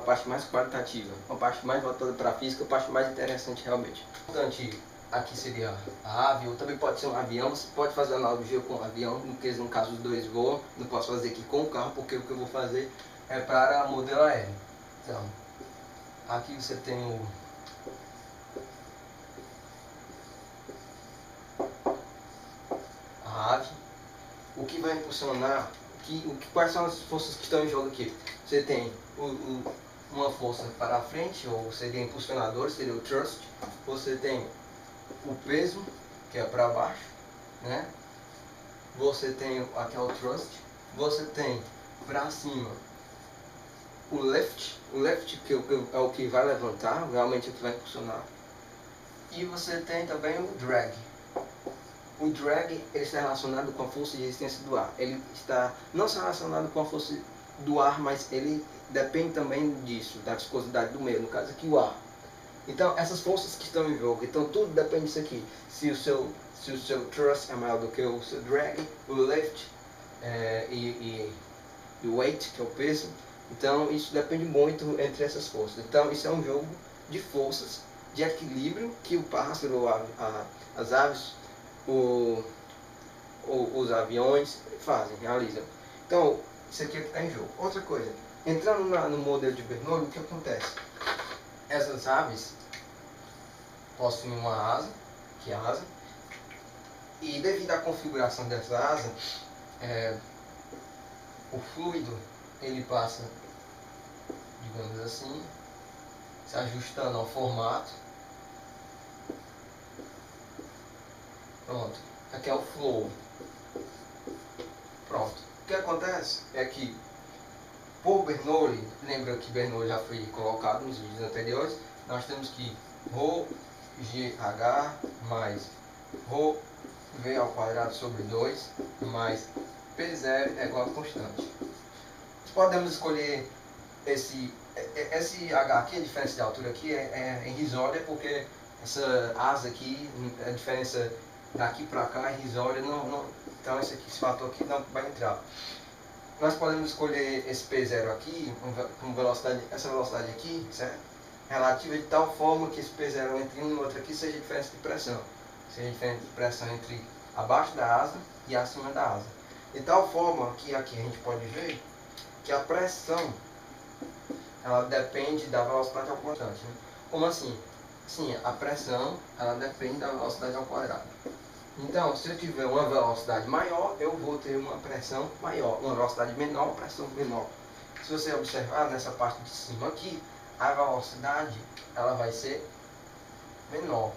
parte mais qualitativa, uma parte mais voltada para a física, a parte mais interessante realmente. Importante aqui seria a ave, ou também pode ser um avião. Você pode fazer analogia com um avião, porque no caso os dois voam. Não posso fazer aqui com o carro, porque o que eu vou fazer é para modelo aéreo. Então, aqui você tem a ave. O que vai impulsionar, quais são as forças que estão em jogo aqui? Você tem uma força para a frente, ou seria impulsionador, seria o thrust. Você tem o peso, que é para baixo, né? Você tem aqui o thrust. Você tem para cima o lift, que é o que vai levantar, realmente é o que vai impulsionar. E você tem também o drag. O drag ele está relacionado com a força de resistência do ar. Ele está não só relacionado com a força do ar, mas ele depende também disso, da viscosidade do meio, no caso aqui o ar. Então essas forças que estão em jogo, então tudo depende disso aqui. Se o seu thrust é maior do que o seu drag, o lift e o weight, que é o peso, então isso depende muito entre essas forças. Então isso é um jogo de forças, de equilíbrio que o pássaro, as aves, os aviões realizam. Então, isso aqui é que está em jogo. Outra coisa, entrando no modelo de Bernoulli, o que acontece? Essas aves possuem uma asa, que é a asa, e devido à configuração dessa asa, o fluido ele passa, digamos assim, se ajustando ao formato. Pronto, aqui é o flow. Pronto. O que acontece é que, por Bernoulli, lembra que Bernoulli já foi colocado nos vídeos anteriores, nós temos que ρgh mais ρv ao quadrado sobre 2 mais P0 é igual a constante. Podemos escolher esse H aqui, a diferença de altura aqui é irrisória, porque essa asa aqui, a diferença daqui para cá é irrisória, então esse fator aqui não vai entrar. Nós podemos escolher esse P0 aqui, com essa velocidade aqui, certo? Relativa de tal forma que esse P0 entre um e outro aqui seja diferença de pressão. Seja diferença de pressão entre abaixo da asa e acima da asa. De tal forma que aqui a gente pode ver que a pressão ela depende da velocidade ao quadrado, né? Como assim? Sim, a pressão ela depende da velocidade ao quadrado. Então, se eu tiver uma velocidade maior, eu vou ter uma pressão maior. Uma velocidade menor, uma pressão menor. Se você observar nessa parte de cima aqui, a velocidade ela vai ser menor.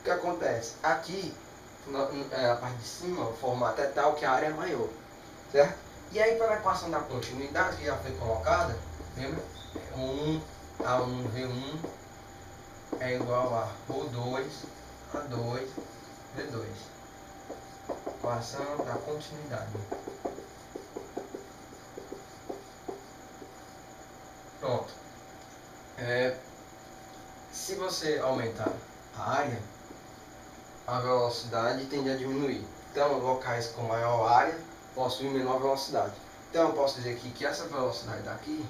O que acontece? Aqui, a parte de cima, o formato é tal que a área é maior, certo? E aí, para a equação da continuidade que já foi colocada, lembra? A1V1 é igual a ρ2 a 2 V2. Equação da continuidade. Pronto. Se você aumentar a área, a velocidade tende a diminuir. Então, locais com maior área possuem menor velocidade. Então, eu posso dizer aqui que essa velocidade daqui,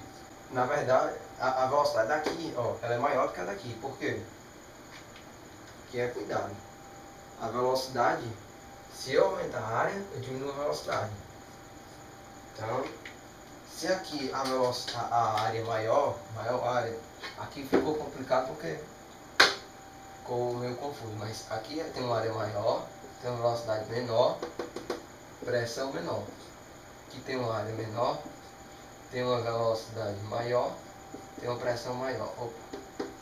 na verdade, a velocidade daqui, ó, ela é maior do que a daqui. Por quê? Porque é cuidado. A velocidade, se eu aumentar a área, eu diminuo a velocidade. Então, se aqui a área é maior área, aqui ficou complicado porque ficou meio confuso, mas aqui tem uma área maior, tem uma velocidade menor, pressão menor. Aqui tem uma área menor, tem uma velocidade maior, tem uma pressão maior.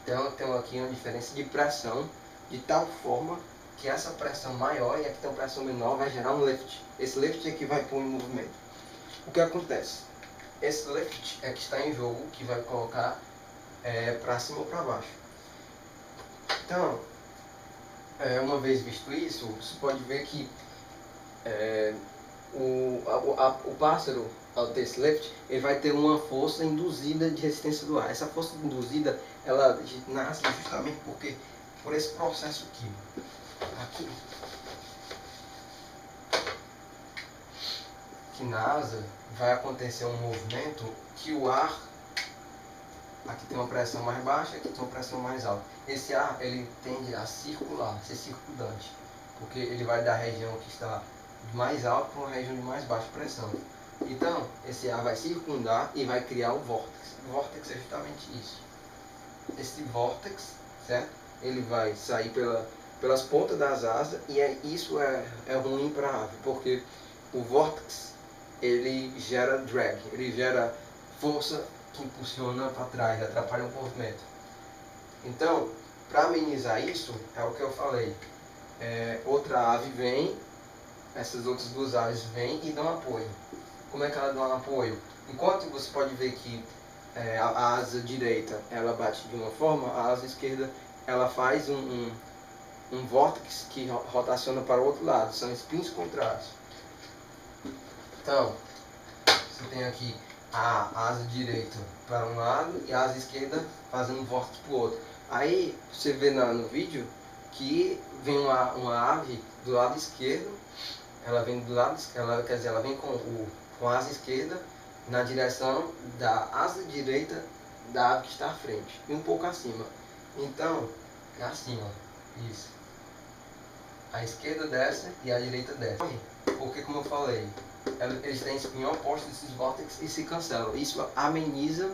Então tem aqui uma diferença de pressão, de tal forma que essa pressão maior e aqui tem uma pressão menor vai gerar um lift. Esse lift é que vai pôr em movimento. O que acontece? Esse lift é que está em jogo, que vai colocar para cima ou para baixo. Então, uma vez visto isso, você pode ver que o pássaro, ao ter esse lift, ele vai ter uma força induzida de resistência do ar. Essa força induzida, ela nasce justamente por esse processo aqui, que na asa vai acontecer um movimento que o ar aqui tem uma pressão mais baixa, aqui tem uma pressão mais alta. Esse ar, ele tende a circular, ser circundante, porque ele vai da região que está mais alta para uma região de mais baixa pressão. Então, esse ar vai circundar e vai criar um vórtex. O vórtex é justamente isso. Esse vórtex, certo? Ele vai sair pelas pontas das asas e isso é ruim para a ave, porque o vórtex, ele gera drag, ele gera força que impulsiona para trás, atrapalha o movimento. Então, para amenizar isso, é o que eu falei. Outra ave vem, essas outras duas aves vêm e dão apoio. Como é que ela dá apoio? Enquanto você pode ver que a asa direita ela bate de uma forma, a asa esquerda ela faz um vórtex que rotaciona para o outro lado, são spins contrários. Então, você tem aqui a asa direita para um lado e a asa esquerda fazendo um vórtex para o outro. Aí você vê no vídeo que vem uma ave do lado esquerdo, ela vem do lado, quer dizer, ela vem com a asa esquerda na direção da asa direita da ave que está à frente e um pouco acima. Então, é assim, ó, isso. A esquerda desce e a direita desce. Porque, como eu falei, eles têm espinho oposto desses vórtices e se cancelam. Isso ameniza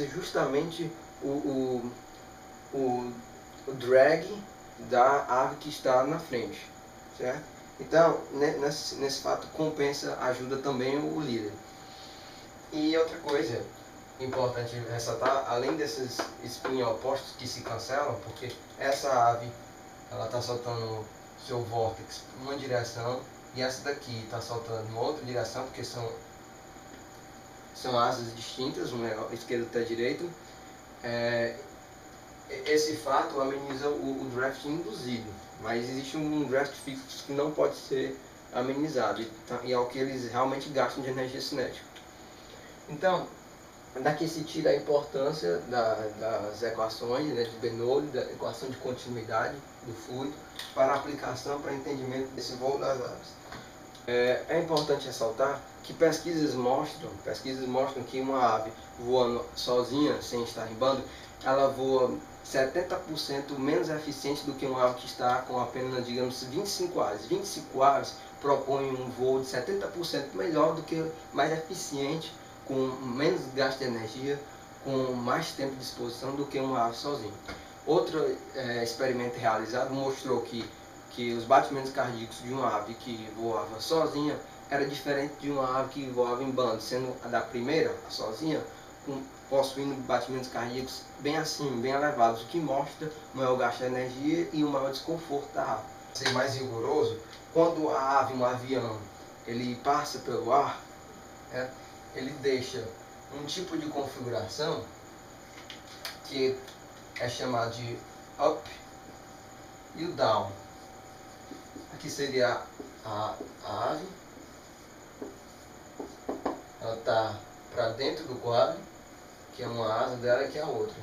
justamente o drag da ave que está na frente, certo? Então, nesse fato, compensa, ajuda também o líder. E outra coisa importante ressaltar, além desses espinhos opostos que se cancelam, porque essa ave ela está soltando seu vórtex em uma direção e essa daqui está soltando em outra direção, porque são asas distintas, uma esquerda até a direita. Esse fato ameniza o draft induzido, mas existe um draft fixo que não pode ser amenizado, e é o que eles realmente gastam de energia cinética. Então, daqui se tira a importância das equações, né, de Bernoulli, da equação de continuidade do fluido, para aplicação, para entendimento desse voo das aves. É importante ressaltar que pesquisas mostram que uma ave voando sozinha, sem estar em bando, ela voa 70% menos eficiente do que uma ave que está com apenas, digamos, 25 aves. 25 aves propõem um voo de 70% melhor do que mais eficiente, com menos gasto de energia, com mais tempo de exposição do que uma ave sozinha. Outro experimento realizado mostrou que os batimentos cardíacos de uma ave que voava sozinha era diferente de uma ave que voava em bando, sendo a da primeira, a sozinha, possuindo batimentos cardíacos bem acima, bem elevados, o que mostra um maior gasto de energia e um maior desconforto da ave. Para ser mais rigoroso, quando a ave, um avião, ele passa pelo ar, ele deixa um tipo de configuração que é chamado de up e o down. Aqui seria a ave, ela está para dentro do quadro, que é uma asa dela e que é a outra.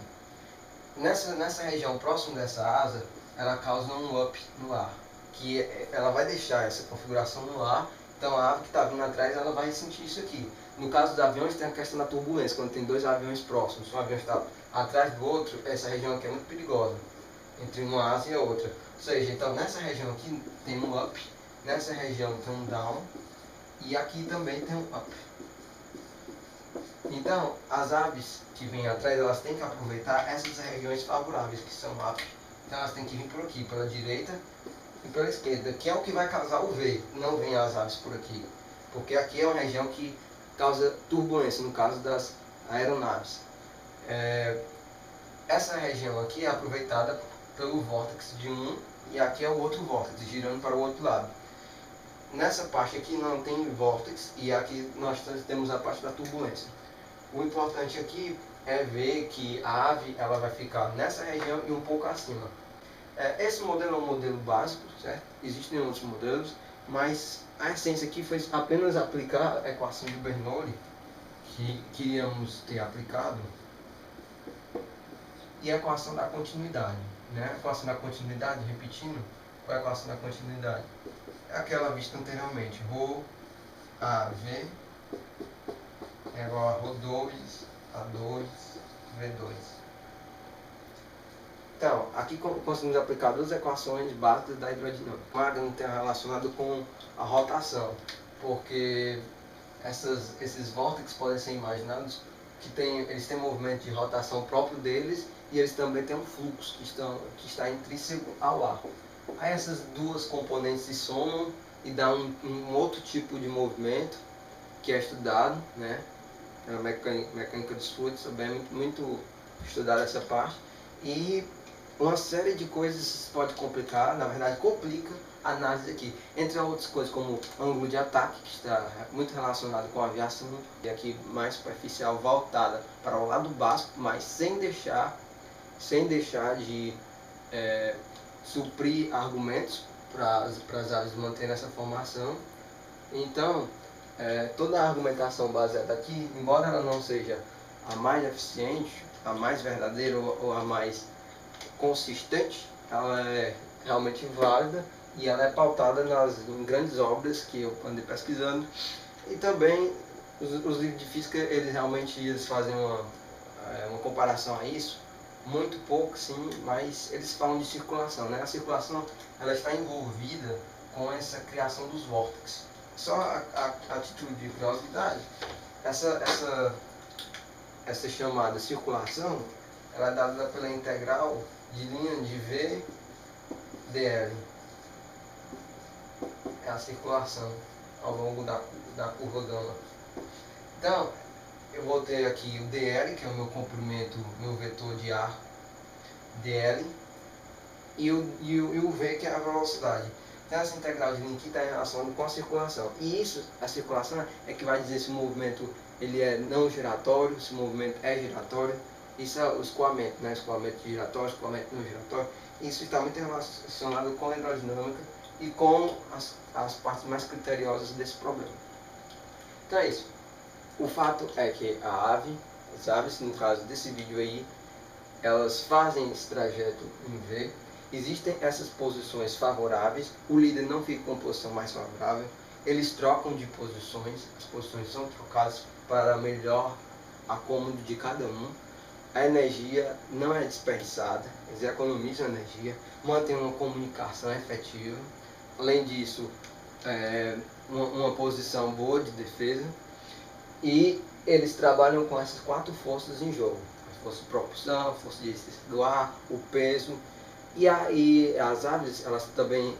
Nessa região próximo dessa asa, ela causa um up no ar, que ela vai deixar essa configuração no ar, então a ave que está vindo atrás ela vai sentir isso aqui. No caso dos aviões tem a questão da turbulência, quando tem dois aviões próximos, um avião está atrás do outro, essa região aqui é muito perigosa, entre uma asa e a outra. Ou seja, então nessa região aqui tem um up, nessa região tem um down, e aqui também tem um up. Então, as aves que vêm atrás, elas têm que aproveitar essas regiões favoráveis, que são up. Então elas têm que vir por aqui, pela direita e pela esquerda, que é o que vai causar o V, não vem as aves por aqui. Porque aqui é uma região que causa turbulência, no caso das aeronaves. Essa região aqui é aproveitada pelo vórtex de um, e aqui é o outro vórtex, girando para o outro lado. Nessa parte aqui não tem vórtex, e aqui nós temos a parte da turbulência. O importante aqui é ver que a ave ela vai ficar nessa região e um pouco acima. Esse modelo é um modelo básico, certo? Existem outros modelos, mas a essência aqui foi apenas aplicar a equação de Bernoulli, que queríamos ter aplicado, e a equação da continuidade. Né? A equação da continuidade, repetindo, qual é a equação da continuidade? É aquela vista anteriormente, ρ AV é igual a ρ2 A2 V2. Então, aqui conseguimos aplicar duas equações básicas da hidrodinâmica. Uma está relacionada com a rotação, porque esses vórtices podem ser imaginados que eles têm um movimento de rotação próprio deles e eles também têm um fluxo que está intrínseco ao ar. Aí essas duas componentes se somam e dá um outro tipo de movimento que é estudado, né? Na mecânica dos fluidos também é muito estudada essa parte. E uma série de coisas pode complicar, na verdade complica a análise aqui. Entre outras coisas como ângulo de ataque, que está muito relacionado com a aviação, e aqui mais superficial, voltada para o lado básico, mas sem deixar de suprir argumentos para as aves manterem essa formação. Então, toda a argumentação baseada aqui, embora ela não seja a mais eficiente, a mais verdadeira ou a mais consistente, ela é realmente válida e ela é pautada em grandes obras que eu andei pesquisando. E também os livros de física, eles fazem uma comparação a isso, muito pouco sim, mas eles falam de circulação, né? A circulação, ela está envolvida com essa criação dos vórtices. Só a título de curiosidade, essa chamada circulação, ela é dada pela integral de linha de V dl. É a circulação ao longo da curva gama. Então, eu vou ter aqui o dl, que é o meu comprimento, meu vetor de ar, dl, e o v, que é a velocidade. Então, essa integral de linha aqui está relacionada com a circulação. E a circulação é que vai dizer se o movimento ele é não giratório, se o movimento é giratório. Isso é o escoamento, né? Escoamento giratório, escoamento não giratório. Isso está muito relacionado com a hidrodinâmica e com as partes mais criteriosas desse problema. Então é isso. O fato é que as aves, no caso desse vídeo aí, elas fazem esse trajeto em V. Existem essas posições favoráveis, o líder não fica com posição mais favorável, eles trocam de posições, as posições são trocadas para melhor acômodo de cada um. A energia não é desperdiçada, eles economizam energia, mantêm uma comunicação efetiva. Além disso, uma posição boa de defesa. E eles trabalham com essas 4 forças em jogo: a força de propulsão, a força de resistência do ar, o peso. E as aves, elas também,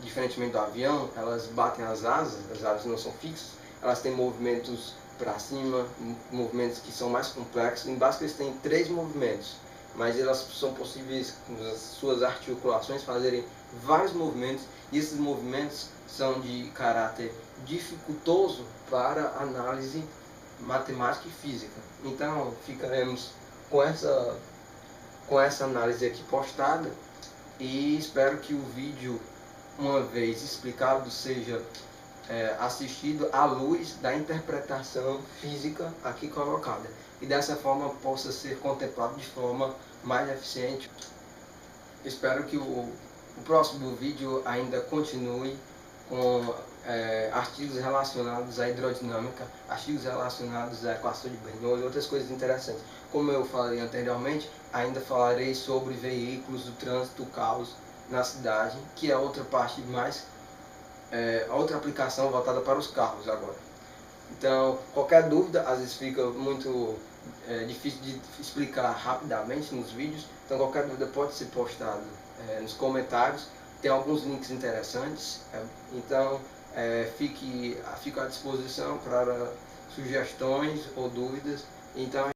diferentemente do avião, elas batem as asas não são fixas, elas têm movimentos para cima, movimentos que são mais complexos. Em básico eles têm 3 movimentos, mas elas são possíveis com as suas articulações fazerem vários movimentos, e esses movimentos são de caráter dificultoso para análise matemática e física. Então ficaremos com essa análise aqui postada, e espero que o vídeo, uma vez explicado, seja assistido à luz da interpretação física aqui colocada, e dessa forma possa ser contemplado de forma mais eficiente. Espero que o próximo vídeo ainda continue com artigos relacionados à hidrodinâmica, artigos relacionados à equação de Bernoulli e outras coisas interessantes. Como eu falei anteriormente, ainda falarei sobre veículos, do trânsito, caos na cidade, que é outra parte mais, outra aplicação voltada para os carros agora. Então, qualquer dúvida, às vezes fica muito difícil de explicar rapidamente nos vídeos, então qualquer dúvida pode ser postada nos comentários. Tem alguns links interessantes, então fico à disposição para sugestões ou dúvidas. Então